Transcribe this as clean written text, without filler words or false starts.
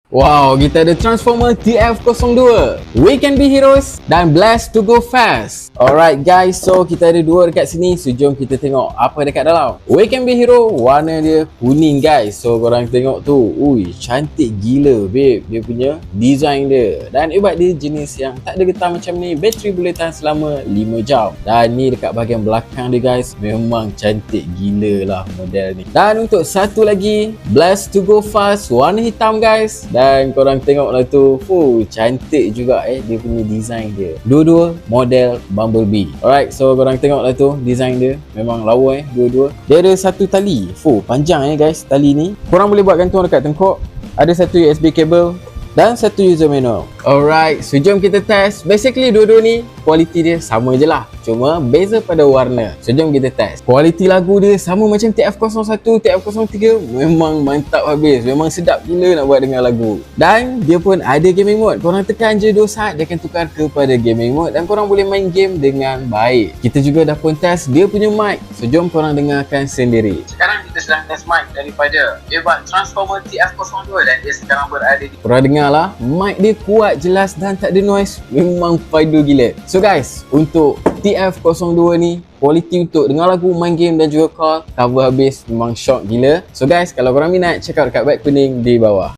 Wow, kita ada Transformer TF02, We Can Be Heroes dan Blast to Go Fast. Alright guys, so kita ada dua dekat sini. So jom kita tengok apa dekat dalam. We Can Be Hero, warna dia kuning guys. So korang tengok tu, ui cantik gila babe dia punya design dia. Dan hebat dia jenis yang tak ada getah macam ni. Bateri boleh tahan selama 5 jam. Dan ni dekat bahagian belakang dia guys, memang cantik gila lah model ni. Dan untuk satu lagi, Blast to Go Fast, warna hitam guys. Dan korang tengok lah tu, cantik juga dia punya design dia. Dua-dua model Bumblebee. Alright, so korang tengok lah tu design dia. Memang lawa dua-dua. Dia ada satu tali, panjang guys tali ni. Korang boleh buat gantung dekat tengkuk. Ada satu USB cable dan satu user manual. Alright, so jom kita test. Basically dua-dua ni kualiti dia sama je lah, cuma beza pada warna. So jom kita test. Kualiti lagu dia sama macam TF01, TF03. Memang mantap habis. Memang sedap gila nak buat dengar lagu. Dan dia pun ada gaming mode. Korang tekan je 2 saat, dia akan tukar kepada gaming mode dan korang boleh main game dengan baik. Kita juga dah pun test dia punya mic. So jom korang dengarkan sendiri. Sekarang kita sedang test mic daripada hebat Transformer TF02 dan dia sekarang berada di... Korang dengar lah, mic dia kuat, jelas dan tak ada noise. Memang padu gila. So guys, untuk TF02 ni, kualiti untuk dengar lagu, main game dan juga call, cover habis, memang shock gila. So guys, kalau korang minat, check out dekat beg kuning di bawah.